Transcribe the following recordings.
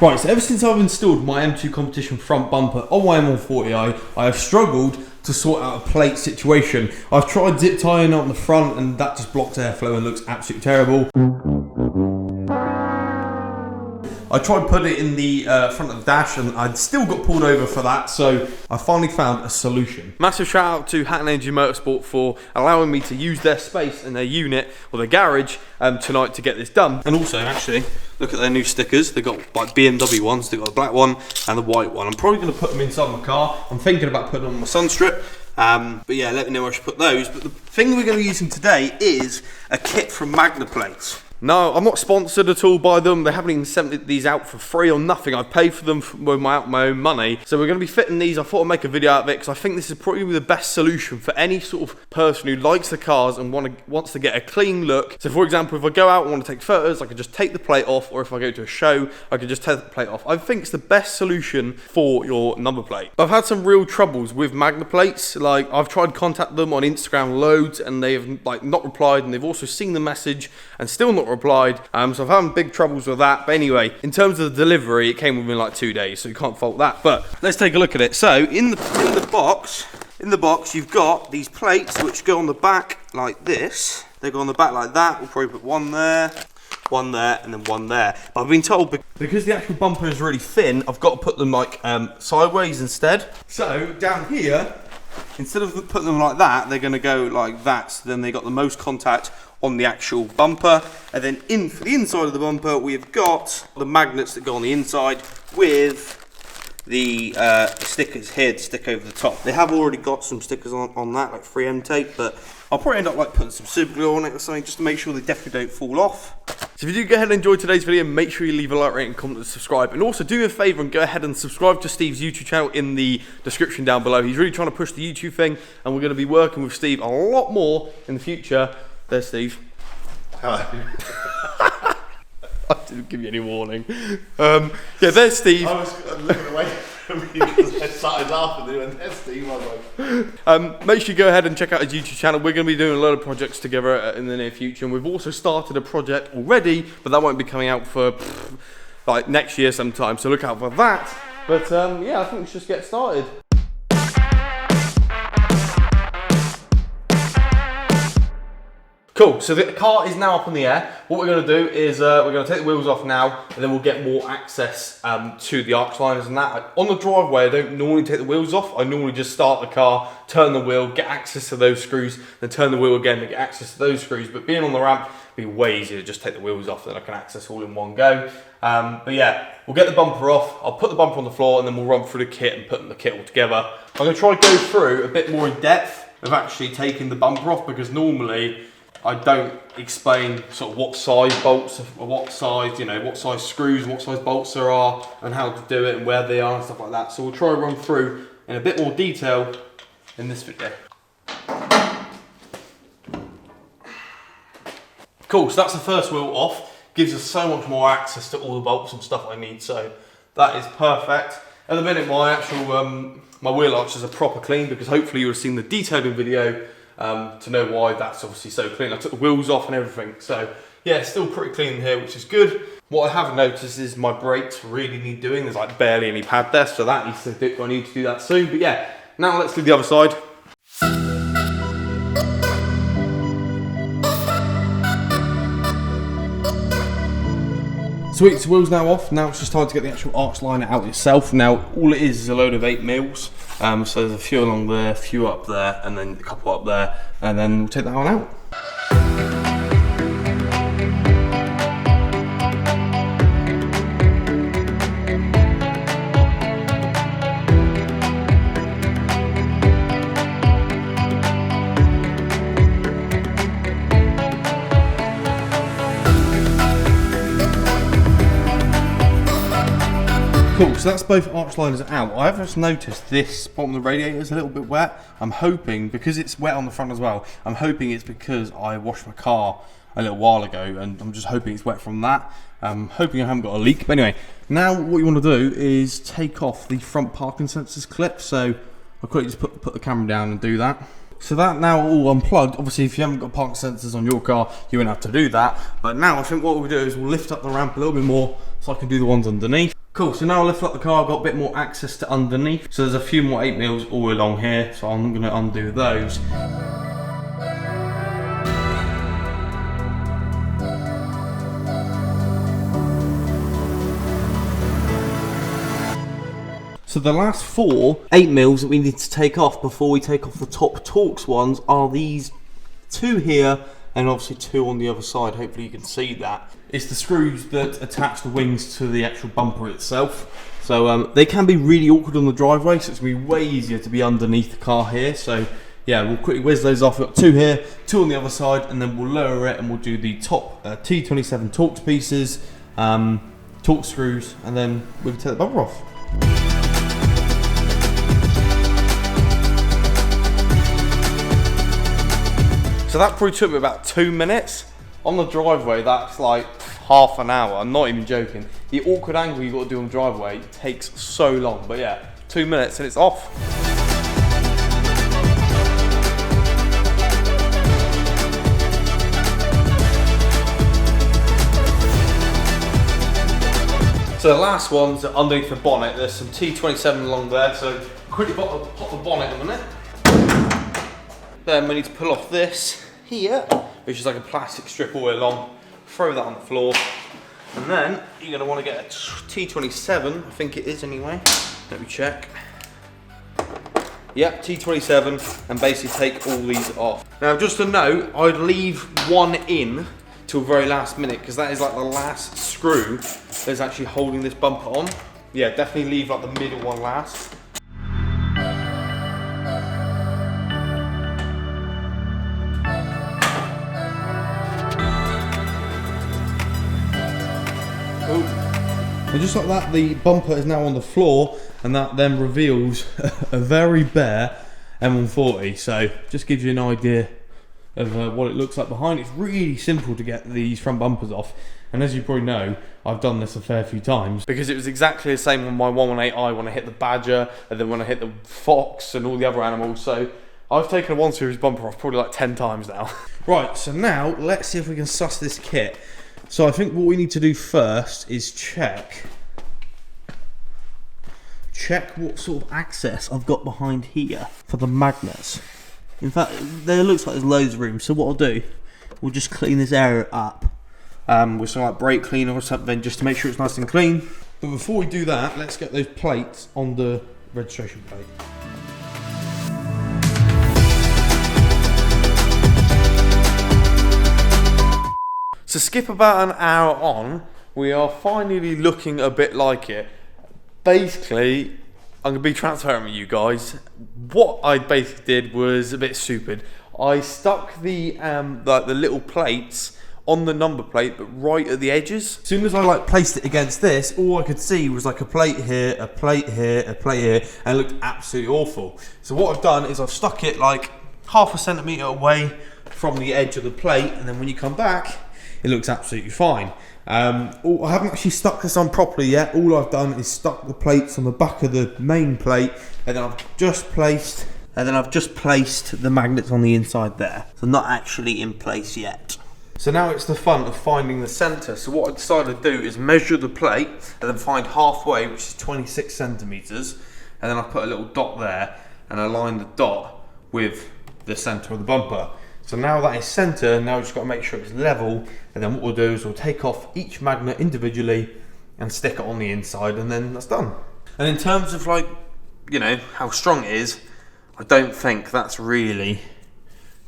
Right, so ever since I've installed my M2 competition front bumper on my M140i, I have struggled to sort out a plate situation. I've tried zip tying on the front and that just blocks airflow and looks absolutely terrible. I tried putting it in the front of the dash and I'd still got pulled over for that, so I finally found a solution. Massive shout out to Hatton Motorsport for allowing me to use their space in their unit or their garage tonight to get this done. And also, actually, look at their new stickers. They've got like BMW ones, they've got the black one and the white one. I'm probably going to put them inside my car. I'm thinking about putting them on my Sunstrip. But yeah, let me know where I should put those. But the thing we're going to be using today is a kit from Magnaplates. No, I'm not sponsored at all by them. They haven't even sent these out for free or nothing. I've paid for them with my own money. So we're going to be fitting these. I thought I'd make a video out of it because I think this is probably the best solution for any sort of person who likes the cars and wants to get a clean look. So for example, if I go out and want to take photos, I can just take the plate off, or if I go to a show, I can just take the plate off. I think it's the best solution for your number plate. But I've had some real troubles with Magnaplates. Like, I've tried to contact them on Instagram loads and they have like not replied, and they've also seen the message and still not replied. So I've had big troubles with that. But anyway, in terms of the delivery, it came within like 2 days, so you can't fault that. But let's take a look at it. So in the box you've got these plates which go on the back like this. They go on the back like that. We'll probably put one there, and then one there. But I've been told because the actual bumper is really thin, I've got to put them like sideways instead. So down here, instead of putting them like that, they're going to go like that. So then they got the most contact on the actual bumper. And then for the inside of the bumper, we've got the magnets that go on the inside with the stickers here to stick over the top. They have already got some stickers on that, like 3M tape, but I'll probably end up like putting some super glue on it or something just to make sure they definitely don't fall off. So if you do go ahead and enjoy today's video, make sure you leave a like, rate and comment and subscribe. And also do me a favour and go ahead and subscribe to Steve's YouTube channel in the description down below. He's really trying to push the YouTube thing, and we're going to be working with Steve a lot more in the future. There's Steve. Hello. I didn't give you any warning. Yeah, there's Steve. I was looking away from you because I started laughing and went, there's Steve. I was like... make sure you go ahead and check out his YouTube channel. We're going to be doing a lot of projects together in the near future, and we've also started a project already, but that won't be coming out for like next year sometime, so look out for that. But yeah, I think we should just get started. Cool, so the car is now up in the air. What we're going to do is we're going to take the wheels off now, and then we'll get more access to the arch liners and that. Like, on the driveway, I don't normally take the wheels off. I normally just start the car, turn the wheel, get access to those screws, then turn the wheel again to get access to those screws. But being on the ramp, it'd be way easier to just take the wheels off, then I can access all in one go. But yeah, we'll get the bumper off. I'll put the bumper on the floor, and then we'll run through the kit and put the kit all together. I'm going to try to go through a bit more in depth of actually taking the bumper off, because normally I don't explain sort of what size bolts, or what size, you know, what size screws and what size bolts there are, and how to do it and where they are and stuff like that. So we'll try to run through in a bit more detail in this video. Cool, so that's the first wheel off. Gives us so much more access to all the bolts and stuff I need, so that is perfect. At the minute, my actual my wheel arches are proper clean, because hopefully you'll have seen the detailing video to know why that's obviously so clean. I took the wheels off and everything, so yeah, it's still pretty clean here, which is good. What I have noticed is my brakes really need doing. There's like barely any pad there, so that needs to do, I need to do that soon. But yeah, now let's do the other side. Sweet, so wheels now off. Now it's just time to get the actual arch liner out itself. Now all it is a load of 8mm. So there's a few along there, a few up there, and then a couple up there, and then we'll take that one out. Cool, so that's both arch liners out. I have just noticed this bottom of the radiator is a little bit wet. I'm hoping, because it's wet on the front as well, I'm hoping it's because I washed my car a little while ago, and I'm just hoping it's wet from that. I'm hoping I haven't got a leak. But anyway, now what you want to do is take off the front parking sensors clip. So I'll quickly just put the camera down and do that. So that now all unplugged. Obviously, if you haven't got parking sensors on your car, you won't have to do that. But now I think what we'll do is we'll lift up the ramp a little bit more so I can do the ones underneath. Cool, so now I lift up the car, I've got a bit more access to underneath. So there's a few more 8mm all along here, so I'm going to undo those. So the last 4 8mm that we need to take off before we take off the top Torx ones are these 2 here, and obviously 2 on the other side. Hopefully you can see that. It's the screws that attach the wings to the actual bumper itself. So they can be really awkward on the driveway, so it's going to be way easier to be underneath the car here. So yeah, we'll quickly whiz those off. We've got 2 here, 2 on the other side, and then we'll lower it and we'll do the top T27 Torx pieces, Torx screws, and then we'll take the bumper off. So that probably took me about 2 minutes. On the driveway, that's like half an hour. I'm not even joking. The awkward angle you've got to do on the driveway takes so long. But yeah, 2 minutes and it's off. So the last one's underneath the bonnet. There's some T27 along there. So quickly pop the bonnet in a minute. Then we need to pull off this here, which is like a plastic strip all the way along. Throw that on the floor, and then you're going to want to get a T27, I think it is anyway. Let me check. Yep, T27, and basically take all these off. Now, just a note, I'd leave one in till the very last minute, because that is like the last screw that's actually holding this bumper on. Yeah, definitely leave like the middle one last. And just like that, the bumper is now on the floor, and that then reveals a very bare M140. So just gives you an idea of what it looks like behind. It's really simple to get these front bumpers off, and as you probably know, I've done this a fair few times because it was exactly the same on my 118i when I hit the Badger, and then when I hit the Fox and all the other animals. So I've taken a 1 Series bumper off probably like 10 times now. Right, so now let's see if we can suss this kit. So I think what we need to do first is check what sort of access I've got behind here for the magnets. In fact, there looks like there's loads of room, so what I'll do, we'll just clean this area up with some like brake cleaner or something, just to make sure it's nice and clean. But before we do that, let's get those plates on the registration plate. So skip about an hour on, we are finally looking a bit like it. Basically, I'm going to be transparent with you guys. What I basically did was a bit stupid. I stuck the little plates on the number plate, but right at the edges. As soon as I placed it against this, all I could see was like a plate here, a plate here, a plate here, and it looked absolutely awful. So what I've done is I've stuck it like half a centimetre away from the edge of the plate, and then when you come back, it looks absolutely fine. I haven't actually stuck this on properly yet. All I've done is stuck the plates on the back of the main plate, and then I've just placed the magnets on the inside there. So not actually in place yet. So now it's the fun of finding the centre. So what I decided to do is measure the plate and then find halfway, which is 26 centimetres, and then I put a little dot there and align the dot with the centre of the bumper. So now that is centre, now we've just got to make sure it's level, and then what we'll do is we'll take off each magnet individually and stick it on the inside, and then that's done. And in terms of how strong it is, I don't think that's really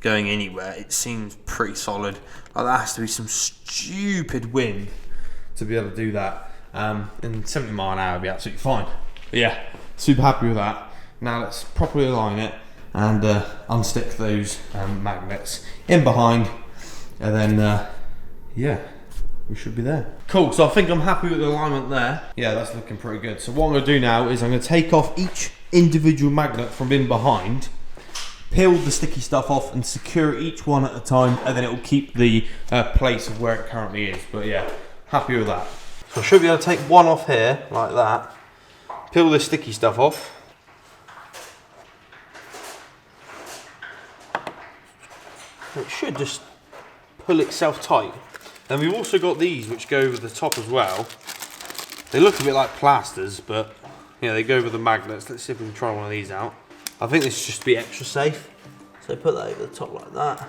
going anywhere. It seems pretty solid. Like, there has to be some stupid wind to be able to do that. And 70 mile an hour would be absolutely fine. But yeah, super happy with that. Now let's properly align it and unstick those magnets in behind, and then yeah, we should be there. Cool, so I think I'm happy with the alignment there. Yeah, that's looking pretty good. So what I'm gonna do now is I'm gonna take off each individual magnet from in behind, peel the sticky stuff off and secure each one at a time, and then it will keep the place of where it currently is. But yeah, happy with that. So I should be able to take one off here, like that, peel the sticky stuff off, it should just pull itself tight. Then we've also got these which go over the top as well. They look a bit like plasters, but yeah, they go with the magnets. Let's see if we can try one of these out. I think this is just to be extra safe. So put that over the top like that.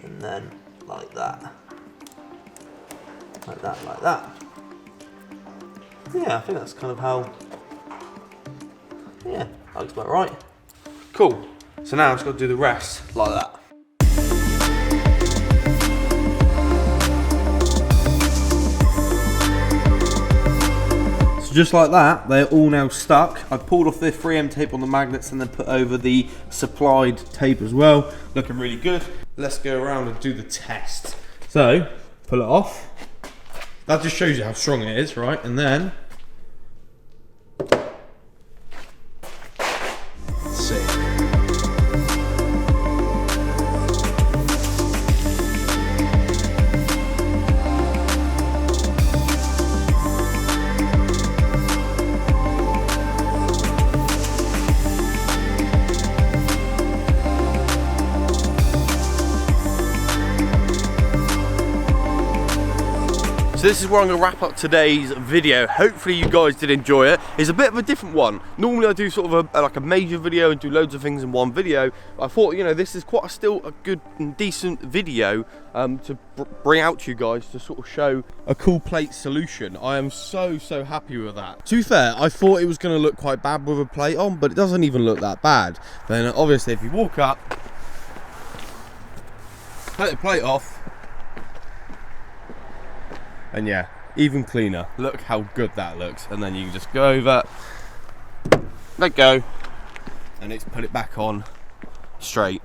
And then like that. Like that, like that. Yeah, I think that's kind of how, yeah, that looks about right. Cool. So now I've just got to do the rest like that. So just like that, they're all now stuck. I've pulled off the 3M tape on the magnets and then put over the supplied tape as well. Looking really good. Let's go around and do the test. So, pull it off. That just shows you how strong it is, right? And then, let's see. So this is where I'm going to wrap up today's video. Hopefully you guys did enjoy it. It's a bit of a different one. Normally I do sort of like a major video and do loads of things in one video. I thought, you know, this is still a good and decent video to bring out to you guys to sort of show a cool plate solution. I am so happy with that. To be fair, I thought it was going to look quite bad with a plate on, but it doesn't even look that bad. Then obviously if you walk up, take the plate off, and yeah, even cleaner. Look how good that looks. And then you can just go over, let go, and it's put it back on straight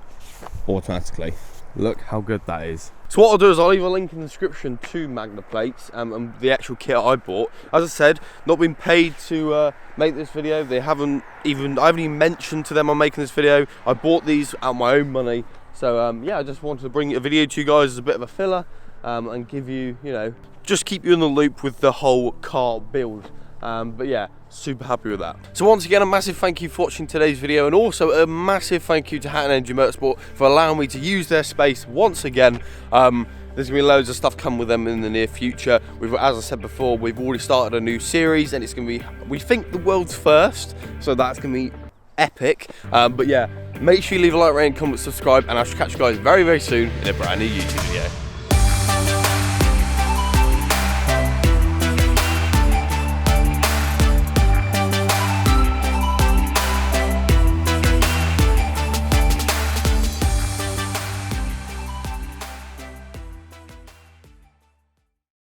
automatically. Look how good that is. So what I'll do is I'll leave a link in the description to Magna plates and the actual kit I bought. As I said, not been paid to make this video. I haven't even mentioned to them I'm making this video. I bought these out of my own money. So yeah, I just wanted to bring a video to you guys as a bit of a filler and give you, you know, just keep you in the loop with the whole car build. But yeah, super happy with that. So once again, a massive thank you for watching today's video, and also a massive thank you to Hatton Motorsport for allowing me to use their space once again. There's gonna be loads of stuff coming with them in the near future. As I said before, we've already started a new series, and it's gonna be, we think, the world's first. So that's gonna be epic. But yeah, make sure you leave a like, rate, and comment, subscribe, and I shall catch you guys very soon in a brand new YouTube video.